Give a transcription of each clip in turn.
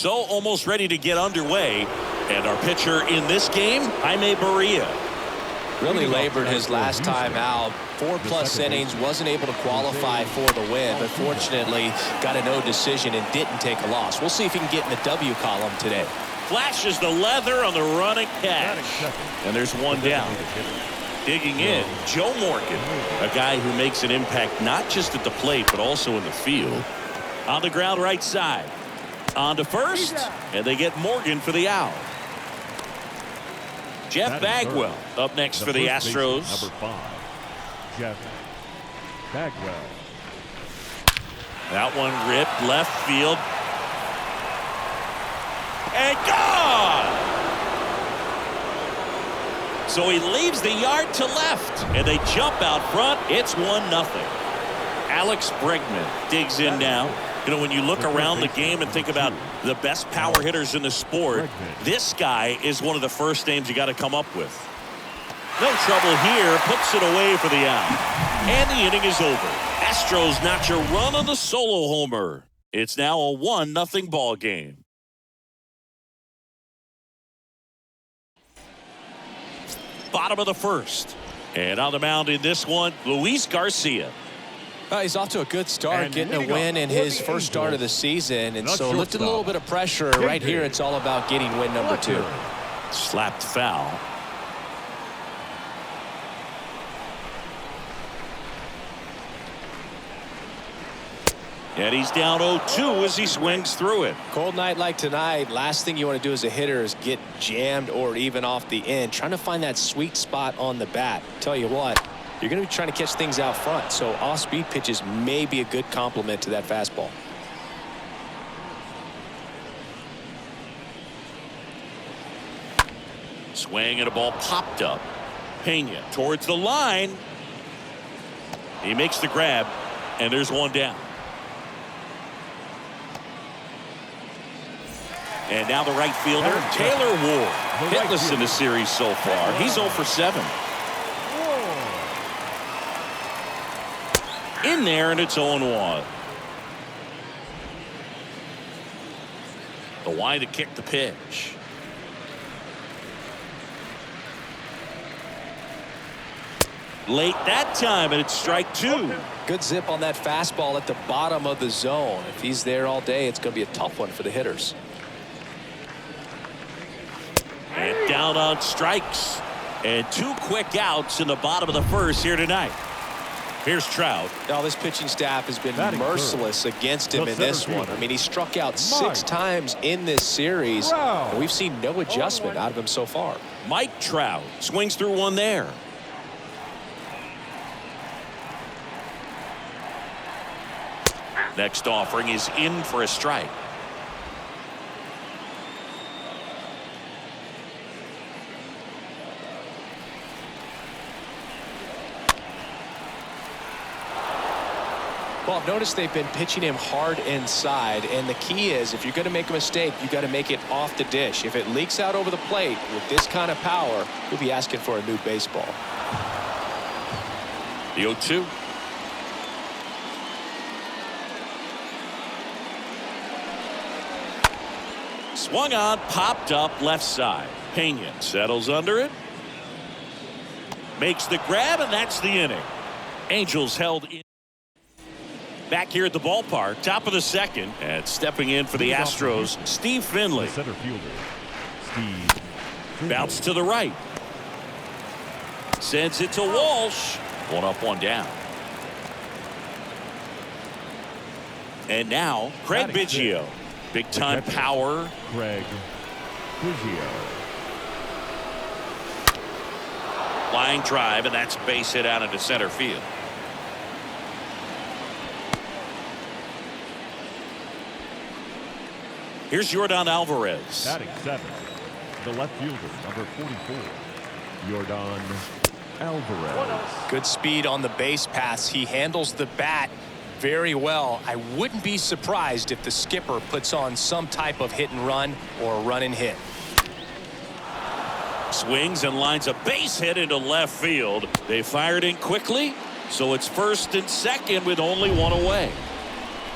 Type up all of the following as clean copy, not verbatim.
So almost ready to get underway. And our pitcher in this game, Jaime Barria. Really labored his last time out. 4+ innings, wasn't able to qualify for the win, but fortunately got a no decision and didn't take a loss. We'll see if he can get in the W column today. Flashes the leather on the running catch. And there's one down. Digging in, Joe Morgan, a guy who makes an impact not just at the plate but also in the field. On the ground right side. On to first, and they get Morgan for the out. Jeff Bagwell up next for the Astros. Number 5, Jeff Bagwell. That one ripped left field. And gone! So he leaves the yard to left, and they jump out front. It's 1-0. Alex Bregman digs in now. You know, when you look around the game and think about the best power hitters in the sport, this guy is one of the first names you got to come up with. No trouble here, puts it away for the out. And the inning is over. Astros notch a run on the solo homer. It's now a 1-0 ball game. Bottom of the first. And on the mound in this one, Luis Garcia. He's off to a good start, getting a win in his first start of the season, and so lifted a little bit of pressure. Right here, it's all about getting win number 2. Slapped foul. And he's down 0-2 as he swings through it. Cold night like tonight, last thing you want to do as a hitter is get jammed or even off the end. Trying to find that sweet spot on the bat. Tell you what, you're going to be trying to catch things out front, so off-speed pitches may be a good complement to that fastball. Swing and a ball popped up. Pena towards the line. He makes the grab, and there's one down. And now the right fielder, Taylor Ward. Hitless in the series so far. He's 0 for 7. In there, and it's 0-1. The wind to kick the pitch. Late that time, and it's strike 2. Good zip on that fastball at the bottom of the zone. If he's there all day, it's going to be a tough one for the hitters. And down on strikes. And 2 quick outs in the bottom of the first here tonight. Here's Trout. Now this pitching staff has been merciless against him in this one. I mean, he struck out 6 times in this series, and we've seen no adjustment out of him so far. Mike Trout swings through one there. Next offering is in for a strike. Well, I've noticed they've been pitching him hard inside, and the key is if you're going to make a mistake, you got to make it off the dish. If it leaks out over the plate with this kind of power, you'll be asking for a new baseball. The 0-2. Swung on, popped up left side. Pena settles under it. Makes the grab, and that's the inning. Angels held in. Back here at the ballpark, top of the second, and stepping in for the Astros, Steve Finley. Center fielder, Steve. Bounce to the right. Sends it to Walsh. 1 up, 1 down. And now, Craig Biggio. Big time power. Craig Biggio. Line drive, and that's base hit out into center field. Here's Yordan Alvarez. Batting 7, the left fielder, number 44, Yordan Alvarez. Good speed on the base pass. He handles the bat very well. I wouldn't be surprised if the skipper puts on some type of hit and run or a run and hit. Swings and lines a base hit into left field. They fired in quickly, so it's first and second with only 1 away.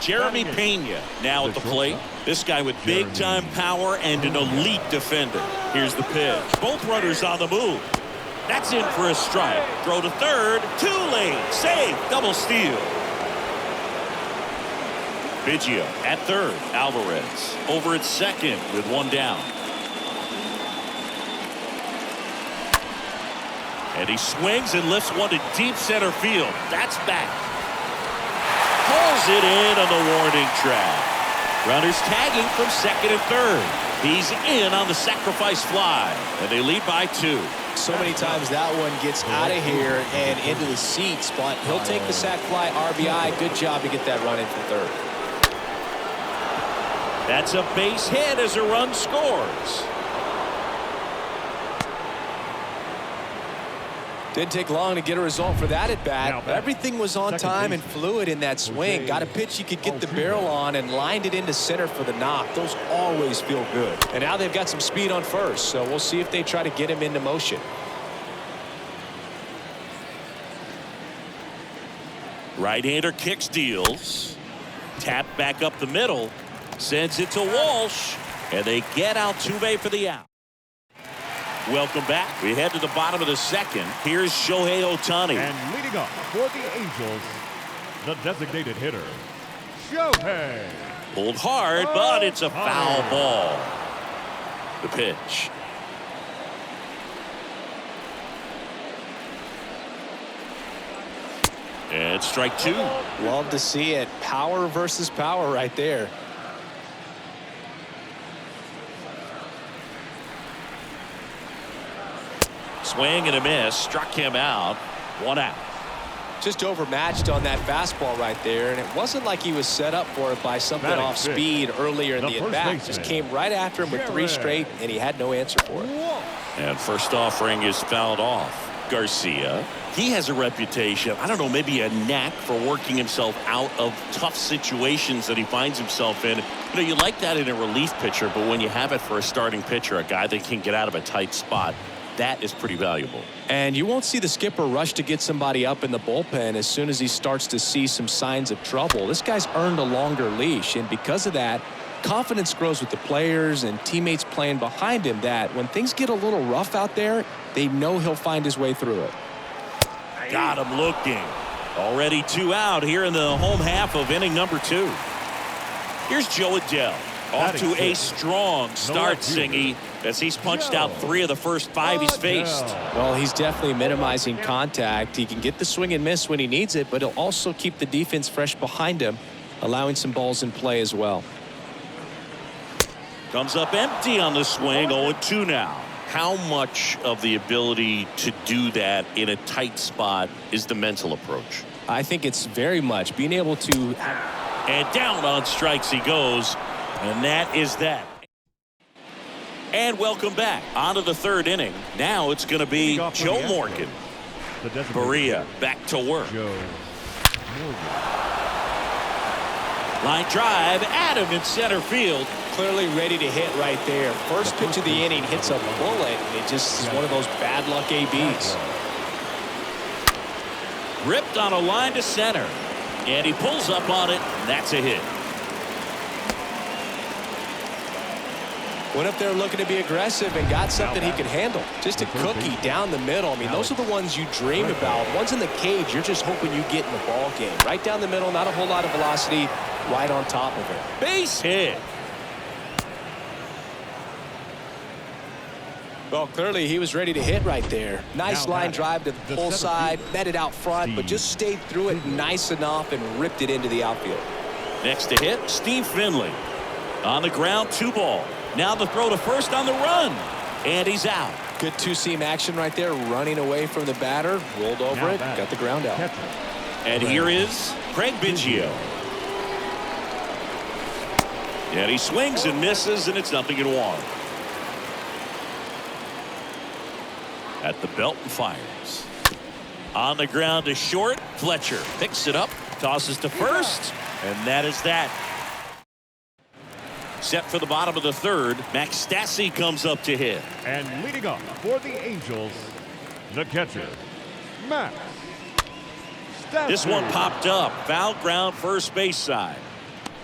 Jeremy Pena now at the plate. This guy with big-time power and an elite defender. Here's the pitch. Both runners on the move. That's in for a strike. Throw to third. Too late. Save. Double steal. Biggio at third. Alvarez over at second with one down. And he swings and lifts one to deep center field. That's back. Pulls it in on the warning track. Runners tagging from second and third. He's in on the sacrifice fly. And they lead by 2. So many times that one gets out of here and into the seats, but he'll take the sac fly RBI. Good job to get that run in from third. That's a base hit as a run scores. Didn't take long to get a result for that at bat. Everything was on time and fluid in that swing. Got a pitch you could get the barrel on and lined it into center for the knock. Those always feel good. And now they've got some speed on first, so we'll see if they try to get him into motion. Right-hander kicks, deals. Tap back up the middle. Sends it to Walsh. And they get Altuve for the out. Welcome back. We head to the bottom of the second. Here's Shohei Ohtani. And leading up for the Angels, the designated hitter, Shohei. Pulled hard, but it's a foul ball. The pitch. And strike 2. Love to see it. Power versus power right there. Swing and a miss. Struck him out. 1 out. Just overmatched on that fastball right there, and it wasn't like he was set up for it by something off speed earlier in the at-bat. Just came right after him with 3 straight, and he had no answer for it. And first offering is fouled off. Garcia. He has a reputation, I don't know, maybe a knack for working himself out of tough situations that he finds himself in. You know, you like that in a relief pitcher, but when you have it for a starting pitcher, a guy that can get out of a tight spot, that is pretty valuable. And you won't see the skipper rush to get somebody up in the bullpen as soon as he starts to see some signs of trouble. This guy's earned a longer leash, and because of that, confidence grows with the players and teammates playing behind him that when things get a little rough out there, they know he'll find his way through it. Got him looking. Already 2 out here in the home half of inning number 2. Here's Joe Adele. Off to a strong start, Singy, as he's punched out 3 of the first 5 he's faced. Well, he's definitely minimizing contact. He can get the swing and miss when he needs it, but he'll also keep the defense fresh behind him, allowing some balls in play as well. Comes up empty on the swing. 0-2 now. How much of the ability to do that in a tight spot is the mental approach? I think it's very much being able to. And down on strikes he goes. And that is that. And welcome back. On to the 3rd inning. Now it's going to be Joe Morgan. Berea back to work. Line drive. At him in center field. Clearly ready to hit right there. First pitch of the inning hits a bullet, and it just is one of those bad luck ABs. Ripped on a line to center. And he pulls up on it. And that's a hit. Went up there looking to be aggressive and got something he could handle. Just a cookie down the middle. I mean, those are the ones you dream about. Ones in the cage, you're just hoping you get in the ball game. Right down the middle, not a whole lot of velocity, right on top of it. Base hit. Well, clearly he was ready to hit right there. Nice line drive to the pull side, met it out front, but just stayed through it nice enough and ripped it into the outfield. Next to hit, Steve Finley. On the ground, 2 ball. Now the throw to first on the run. And he's out. Good 2-seam action right there, running away from the batter. Rolled over it, got the ground out. And here is Craig Biggio. And he swings and misses, and it's 0-1. At the belt and fires. On the ground to short. Fletcher picks it up, tosses to first, and that is that. Set for the bottom of the 3rd. Max Stassi comes up to hit. And leading up for the Angels, the catcher, Max Stassi. This one popped up. Foul ground first base side.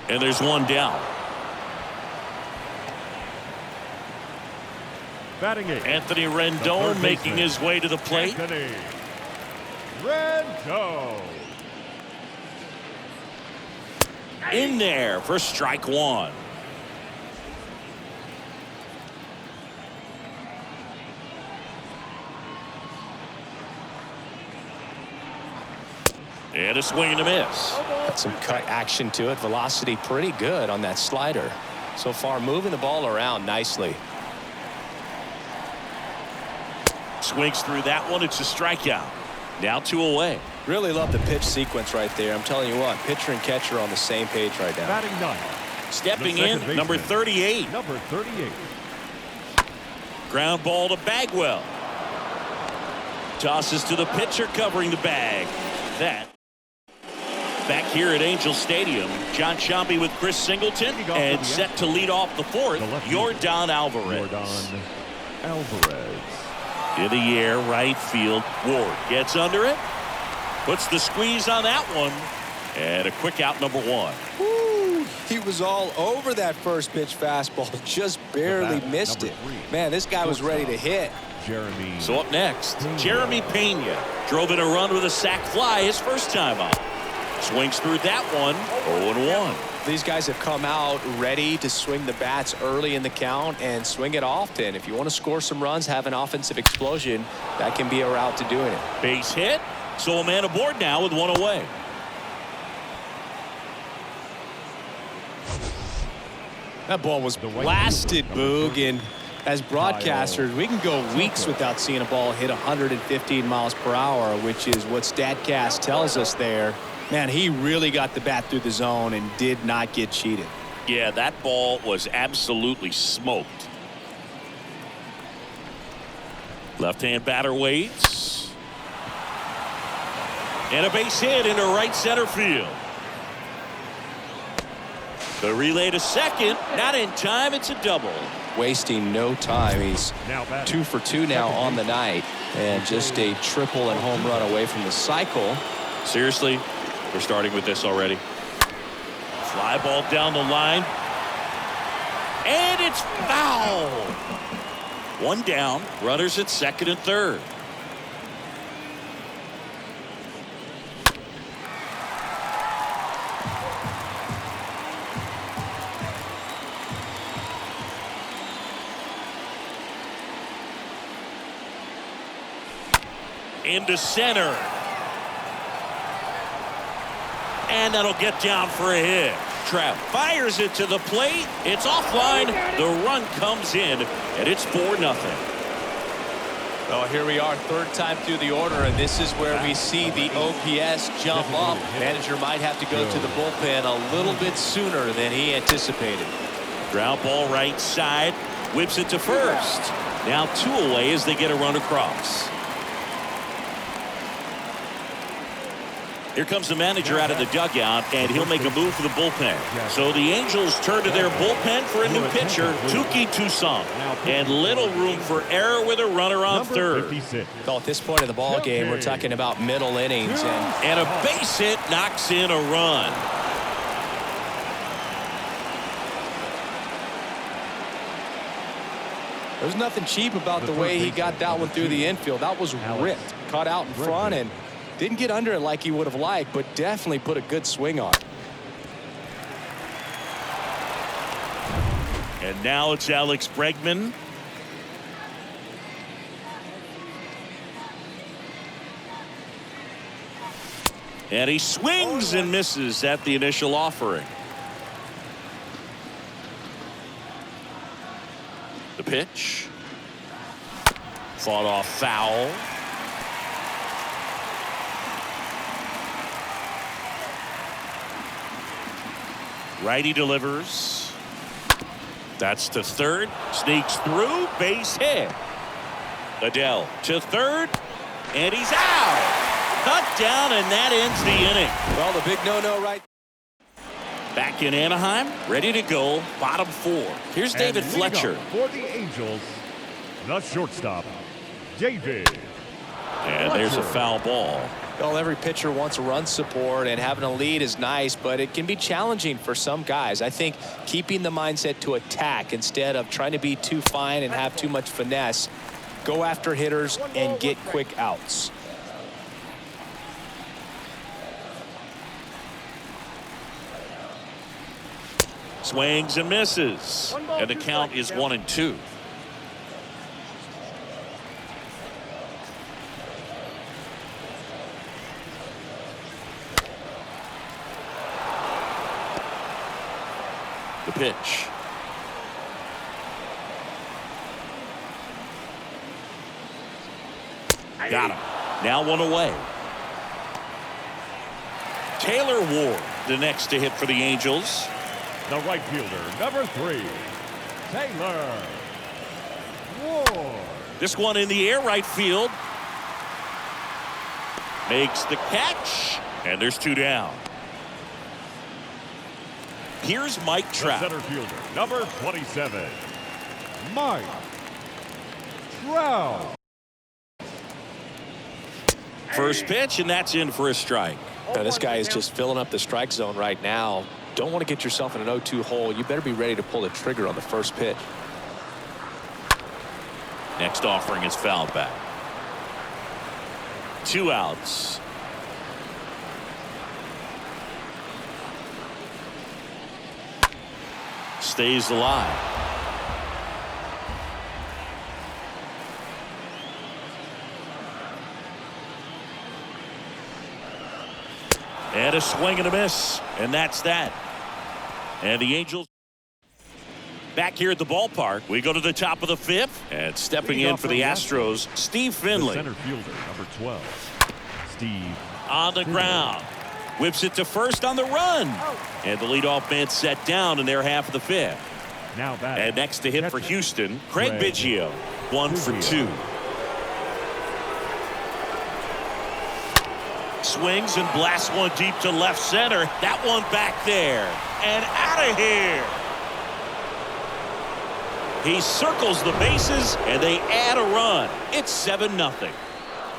And there's one down. Batting eighth, Anthony the Rendon third making baseman, his way to the plate. Anthony Rendon. In there for strike one. And a swing and a miss. Got some cut action to it. Velocity pretty good on that slider. So far moving the ball around nicely. Swings through that one. It's a strikeout. Now 2 away. Really love the pitch sequence right there. I'm telling you what, pitcher and catcher on the same page right now. Batting ninth, Stepping the second in, baseman, number 38. Number 38. Ground ball to Bagwell. Tosses to the pitcher covering the bag. That. Back here at Angel Stadium, John Sciambi with Chris Singleton and set to lead off the fourth, Yordan Alvarez. Yordan Alvarez. In the air, right field. Ward gets under it. Puts the squeeze on that one. And a quick out, number 1. Woo, he was all over that first pitch fastball. Just barely missed it. Man, this guy was ready to hit. Jeremy. So up next, Jeremy Pena drove in a run with a sac fly his first time up. Swings through that one, 0-1. These guys have come out ready to swing the bats early in the count and swing it often. If you want to score some runs, have an offensive explosion, that can be a route to doing it. Base hit, so a man aboard now with 1 away. That ball was blasted, Boog, and as broadcasters, we can go weeks without seeing a ball hit 115 miles per hour, which is what StatCast tells us there. Man, he really got the bat through the zone and did not get cheated. Yeah, that ball was absolutely smoked. Left-hand batter waits. And a base hit into right center field. The relay to second, not in time, it's a double. Wasting no time. He's Now 2 for 2 now on the night, and just a triple and home run away from the cycle. Seriously, we're starting with this already. Fly ball down the line. And it's foul. 1 down, runners at second and third. Into center. And that'll get down for a hit. Trapp fires it to the plate. It's offline. The run comes in, and it's 4-0. Well, here we are, third time through the order, and this is where we see the OPS jump up. Manager might have to go to the bullpen a little bit sooner than he anticipated. Ground ball right side. Whips it to first. Now 2 away as they get a run across. Here comes the manager out of the dugout, and he'll make a move for the bullpen. So the Angels turn to their bullpen for a new pitcher, Touki Toussaint. And little room for error with a runner on third. Well, at this point of the ball game, we're talking about middle innings. And a base hit knocks in a run. There's nothing cheap about the way he got that one through the infield. That was ripped, caught out in front, and didn't get under it like he would have liked, but definitely put a good swing on it. And now it's Alex Bregman. And he swings and misses at the initial offering. The pitch. Fought off foul. Righty delivers. That's to third. Sneaks through. Base hit. Adele to third. And he's out. Cut down, and that ends the inning. Well, the big no-no right. Back in Anaheim, ready to go. Bottom 4. Here's David Fletcher. For the Angels, the shortstop, David. And there's a foul ball. Well, every pitcher wants run support, and having a lead is nice, but it can be challenging for some guys. I think keeping the mindset to attack instead of trying to be too fine and have too much finesse, go after hitters and get quick outs. Swings and misses. And the count is 1-2. The pitch. Got him. Now one away. Taylor Ward, the next to hit for the Angels. The right fielder, number 3, Taylor Ward. This one in the air, right field. Makes the catch. And there's 2 down. Here's Mike Trout. The center fielder, number 27, Mike Trout. First pitch, and that's in for a strike. Now, this guy is just filling up the strike zone right now. Don't want to get yourself in an 0-2 hole. You better be ready to pull the trigger on the first pitch. Next offering is fouled back. 2 outs. Stays alive. And a swing and a miss. And that's that. And the Angels back here at the ballpark. We go to the top of the 5th. And stepping in for the Astros, Steve Finley. The center fielder, number 12, Steve. On the ground. Whips it to first on the run. And the leadoff man set down in their half of the 5th. Now back. And next to hit for Houston, Craig Biggio. 1 for 2. Swings and blasts one deep to left center. That one back there. And out of here. He circles the bases, and they add a run. It's 7-0.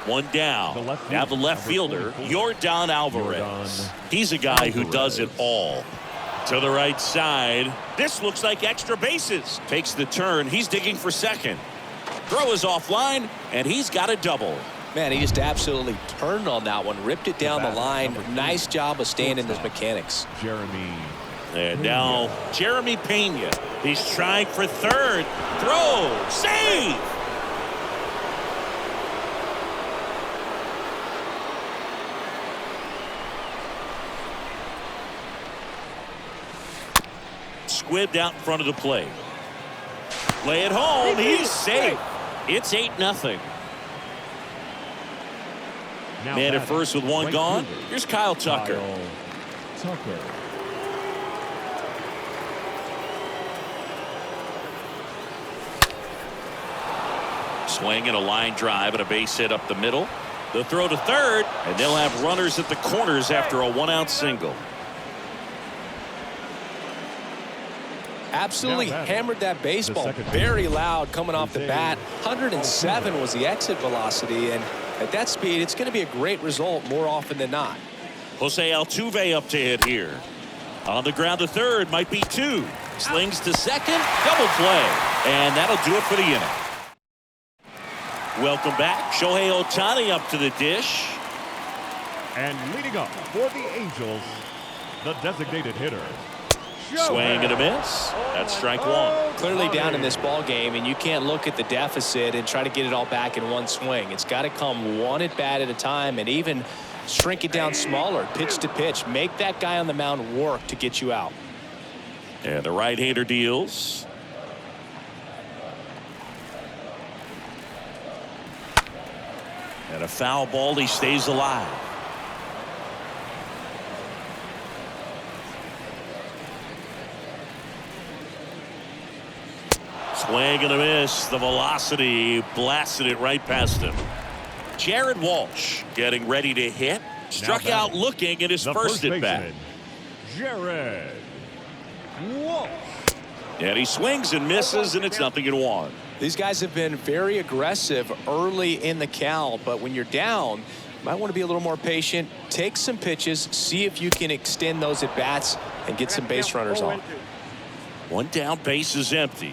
1 down. Now the left fielder, Yordan Alvarez. He's a guy who does it all. To the right side. This looks like extra bases. Takes the turn. He's digging for second. Throw is offline, and he's got a double. Man, he just absolutely turned on that one. Ripped it down the line. Nice job of staying in his mechanics. Jeremy. And now Jeremy Pena. He's trying for third. Throw. Save. Squibbed out in front of the plate. Play it home. He's safe. It's 8-0. Man at first with 1 gone. Here's Kyle Tucker. Swing and a line drive and a base hit up the middle. The throw to third, and they'll have runners at the corners after a 1-out single. Absolutely hammered that baseball. Very loud coming off the bat. 107 was the exit velocity, and at that speed, it's going to be a great result more often than not. Jose Altuve up to hit here. On the ground to third, might be 2. Slings to second, double play. And that'll do it for the inning. Welcome back. Shohei Ohtani up to the dish. And leading up for the Angels, the designated hitter. Swing and a miss. That's strike 1. Clearly down in this ball game, and you can't look at the deficit and try to get it all back in one swing. It's got to come one at bat at a time, and even shrink it down smaller, pitch to pitch. Make that guy on the mound work to get you out. And the right-hander deals. And a foul ball. He stays alive. Swing and a miss. The velocity blasted it right past him. Jared Walsh getting ready to hit. Struck out looking at his first at bat. Jared Walsh. And he swings and misses, and it's 0-1. These guys have been very aggressive early in the count, but when you're down, Might want to be a little more patient. Take some pitches. See if you can extend those at bats and get some base runners on. One down, base is empty.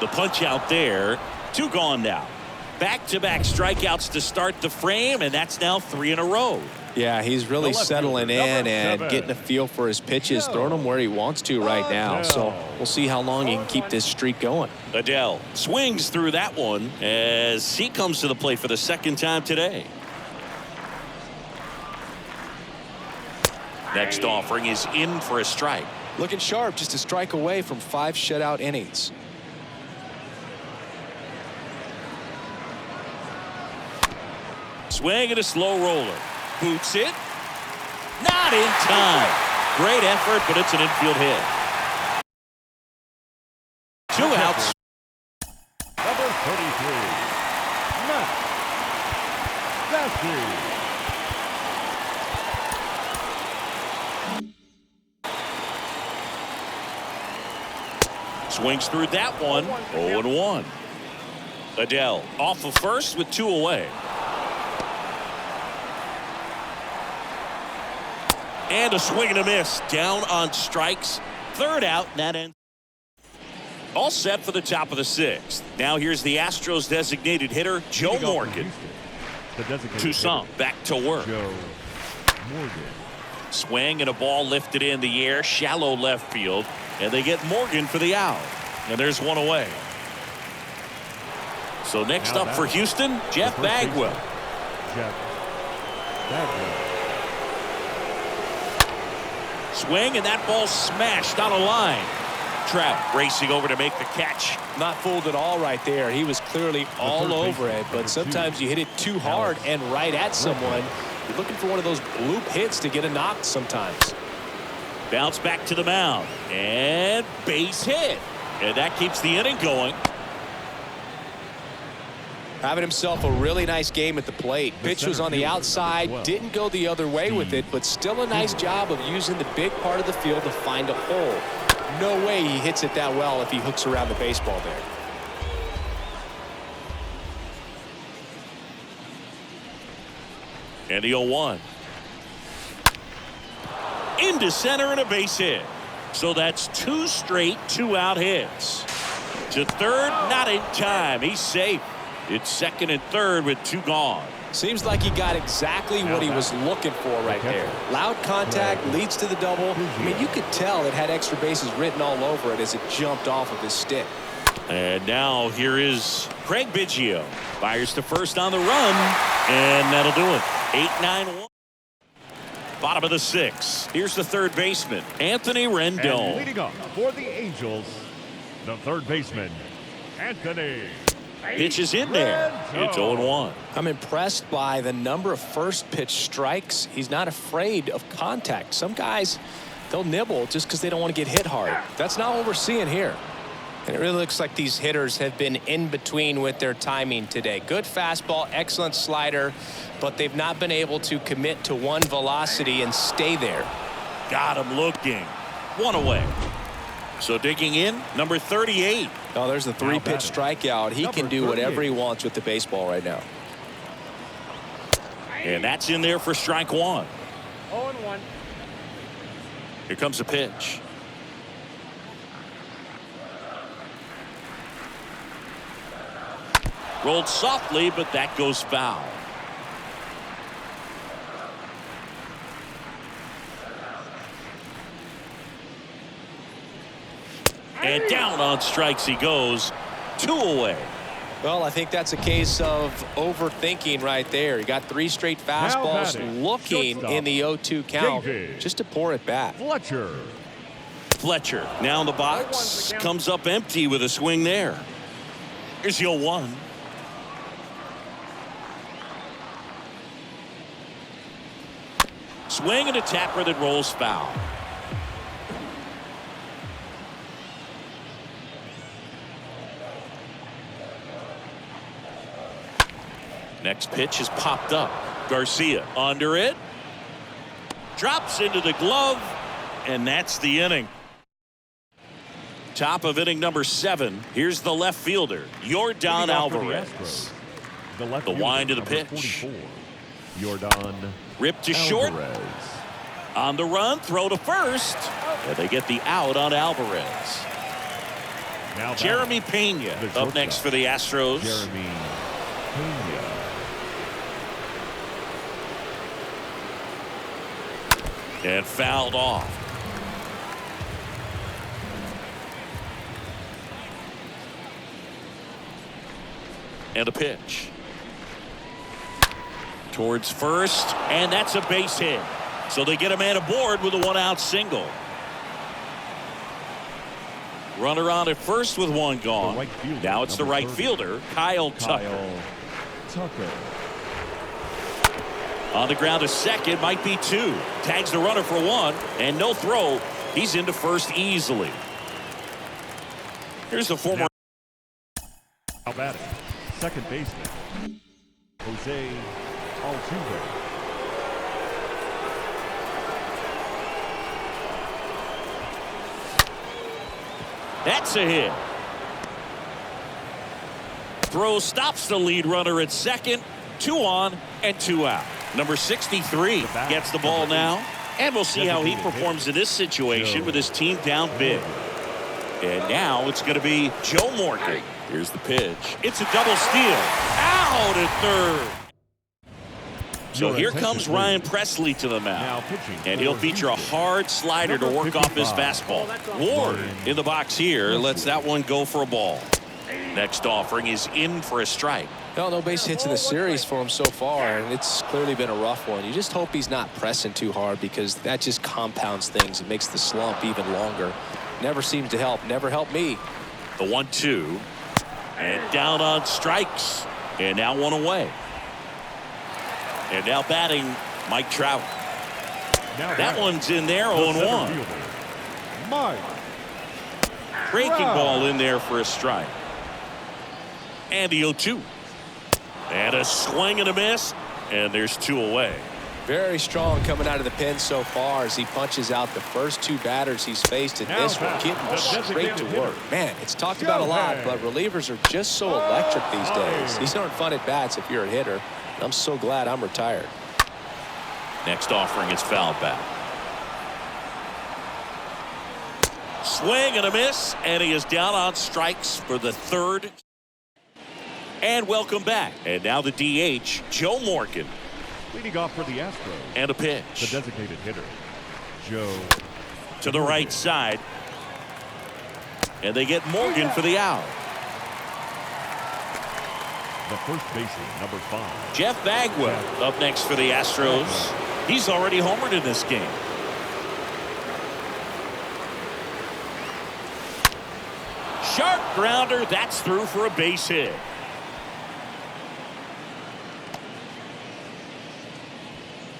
The punch out there. 2 gone now. Back-to-back strikeouts to start the frame, and that's now 3 in a row. Yeah, he's really settling in and getting a feel for his pitches, throwing them where he wants to right now. So we'll see how long he can keep this streak going. Adele swings through that one as he comes to the plate for the 2nd time today. Next offering is in for a strike. Looking sharp, just a strike away from 5 shutout innings. Swing and a slow roller. Boots it. Not in time. Great effort, but it's an infield hit. 2 outs. Number 33, Matt Dasty. Swings through that one. 0-1. Adele off of first with 2 away. And a swing and a miss. Down on strikes. 3rd out, and that ends. All set for the top of the 6th. Now here's the Astros designated hitter, Joe Morgan. Toussaint back to work. Joe Morgan. Swing and a ball lifted in the air, shallow left field, and they get Morgan for the out. And there's 1 away. So next up for Houston, Jeff Bagwell. Jeff Bagwell. Swing, and that ball smashed on a line. Trout racing over to make the catch. Not fooled at all right there. He was clearly all over it, but sometimes you hit it too hard and right at someone. You're looking for one of those bloop hits to get a knock sometimes. Bounce back to the mound, and base hit. And that keeps the inning going. Having himself a really nice game at the plate. Pitch was on the outside, didn't go the other way with it, but still a nice job of using the big part of the field to find a hole. No way he hits it that well if he hooks around the baseball there. And the 0-1. Into center and a base hit. So that's 2 straight 2-out hits. To third, not in time. He's safe. It's 2nd and 3rd with 2 gone. Seems like he got exactly what he was looking for right there. Loud contact leads to the double. I mean, you could tell it had extra bases written all over it as it jumped off of his stick. And now here is Craig Biggio. Fires to first on the run, and that'll do it. 8-9-1. Bottom of the 6th. Here's the 3rd baseman, Anthony Rendon. And leading off for the Angels, the 3rd baseman, Anthony. Pitch is in there. It's 0-1. I'm impressed by the number of first pitch strikes. He's not afraid of contact. Some guys, they'll nibble just because they don't want to get hit hard. That's not what we're seeing here. And it really looks like these hitters have been in between with their timing today. Good fastball, excellent slider, but they've not been able to commit to one velocity and stay there. Got him looking. 1 away. So digging in, number 38. Oh, there's the 3-pitch strikeout. He can do whatever he wants with the baseball right now. And that's in there for strike 1. 0-1. Here comes a pitch. Rolled softly, but that goes foul. And down on strikes he goes. 2 away. Well, I think that's a case of overthinking right there. He got 3 straight fastballs looking in the 0-2 count just to pour it back. Fletcher now in the box. Comes up empty with a swing there. Here's the 0-1. Swing and a tapper that rolls foul. Next pitch is popped up. Garcia under it. Drops into the glove. And that's the inning. Top of inning number 7. Here's the left fielder, Yordan Alvarez. The wind of the pitch. 44, Yordan Ripped to short. Alvarez. On the run, throw to first. And they get the out on Alvarez. Now Jeremy Pena up next for the Astros. Jeremy Pena. And fouled off. And a pitch. Towards first, and that's a base hit. So they get a man aboard with a 1-out single. Runner on at first with 1 gone. Right fielder, now it's the right 30. fielder, Kyle Tucker. Tucker. On the ground to second, might be 2. Tags the runner for 1, and no throw. He's into first easily. Here's the former. How about it? Second baseman, Jose Altuve. That's a hit. Throw stops the lead runner at second. 2 on and 2 out. Number 63 gets the ball now. And we'll see how he performs in this situation with his team down big. And now it's going to be Joe Morgan. Here's the pitch. It's a double steal. Out at third. So here comes Ryan Presley to the mound. And he'll feature a hard slider to work off his fastball. Ward in the box here lets that one go for a ball. Next offering is in for a strike. Well, no base hits in the series for him so far, and it's clearly been a rough one. You just hope he's not pressing too hard, because that just compounds things. It makes the slump even longer. Never seems to help. Never helped me. The 1-2. And down on strikes. And now 1 away. And now batting, Mike Trout. That one's in there, 0-1. Mike. Breaking ball in there for a strike. And the 0-2. And a swing and a miss. And there's 2 away. Very strong coming out of the pen so far as he punches out the first 2 batters he's faced, and this one getting straight to work. Man, it's talked about a lot, but relievers are just so electric these days. These aren't fun at bats if you're a hitter. I'm so glad I'm retired. Next offering is fouled back. Swing and a miss, and he is down on strikes for the 3rd. And welcome back. And now the DH, Joe Morgan. Leading off for the Astros. And a pitch. The designated hitter, Joe. To the right side. And they get Morgan for the out. The first baseman, number 5. Jeff Bagwell up next for the Astros. He's already homered in this game. Sharp grounder. That's through for a base hit.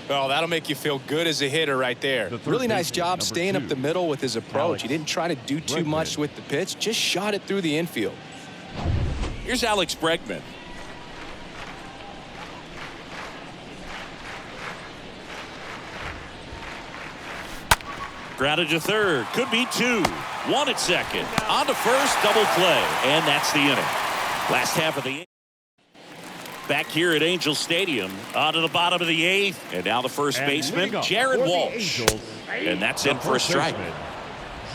Well, that'll make you feel good as a hitter right there. Really nice job staying up the middle with his approach. He didn't try to do too much with the pitch, just shot it through the infield. Here's Alex Bregman. Grounded to third. Could be 2. 1 at second. On to first. Double play. And that's the inning. Last half of the inning. Back here at Angel Stadium. On to the bottom of the 8th. And now the first baseman, Jared Walsh. And that's in for a strike.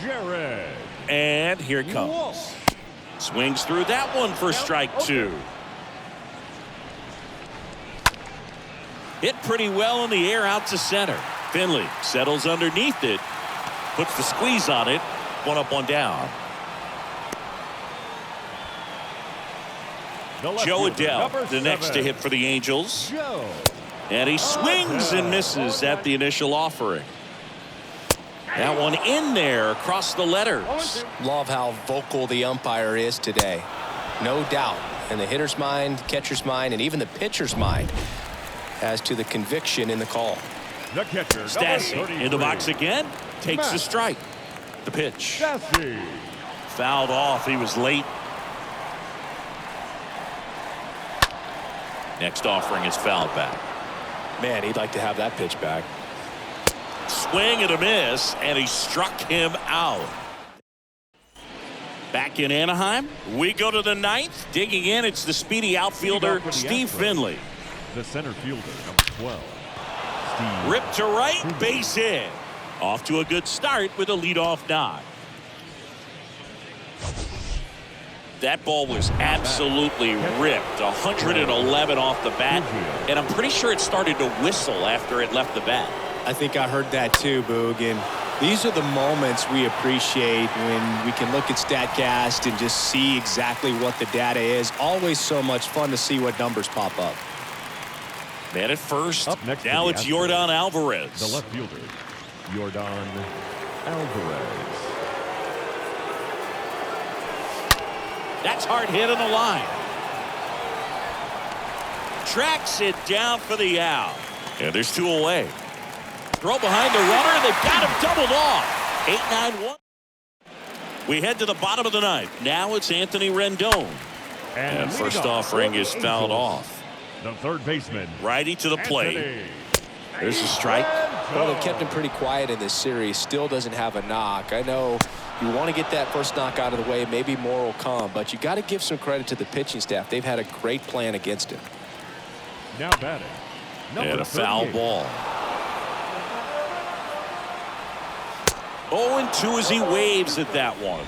Jared. And here it comes. Swings through that one for strike 2. Hit pretty well in the air out to center. Finley settles underneath it. Puts the squeeze on it. 1 up, 1 down. Joe Adell, the next to hit for the Angels. And he swings and misses at the initial offering. That one in there across the letters. Love how vocal the umpire is today. No doubt. In the hitter's mind, catcher's mind, and even the pitcher's mind as to the conviction in the call. The catcher, Stassi in the box again. Takes the strike. The pitch. Stassi. Fouled off. He was late. Next offering is fouled back. Man, he'd like to have that pitch back. Swing and a miss, and he struck him out. Back in Anaheim, we go to the ninth. Digging in, it's the speedy outfielder, Steve Finley. The center fielder, number 12. Steve. Ripped to right, base hit. Off to a good start with a leadoff nod. That ball was absolutely ripped. 111 off the bat. And I'm pretty sure it started to whistle after it left the bat. I think I heard that too, Boog. And these are the moments we appreciate when we can look at StatCast and just see exactly what the data is. Always so much fun to see what numbers pop up. Man at first. Up next now it's Astros, Yordan Alvarez. The left fielder, Yordan Alvarez. That's hard hit on the line. Tracks it down for the out. And there's 2 away. Throw behind the runner. They've got him doubled off. 8-9-1. We head to the bottom of the ninth. Now it's Anthony Rendon. And first offering is fouled off. The third baseman. Righty to the plate. Anthony. There's a strike. Well, they've kept him pretty quiet in this series. Still doesn't have a knock. I know you want to get that first knock out of the way. Maybe more will come. But you got to give some credit to the pitching staff. They've had a great plan against him. Now batting. And a foul 38. ball. 0-2 as he waves at that one.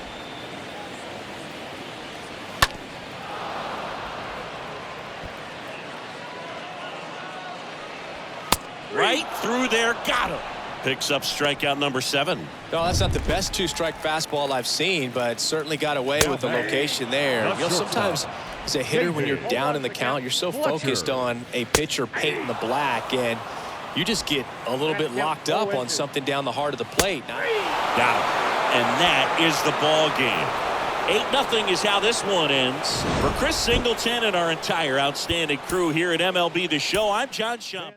Right through there, got him. Picks up strikeout number 7. No, that's not the best 2-strike fastball I've seen, but certainly got away with the location there. You know, sometimes as a hitter, when you're down in the count, you're so focused on a pitcher painting the black, and you just get a little bit locked up on something down the heart of the plate. Got him. And that is the ball game. 8-0 is how this one ends. For Chris Singleton and our entire outstanding crew here at MLB The Show, I'm John Schaub.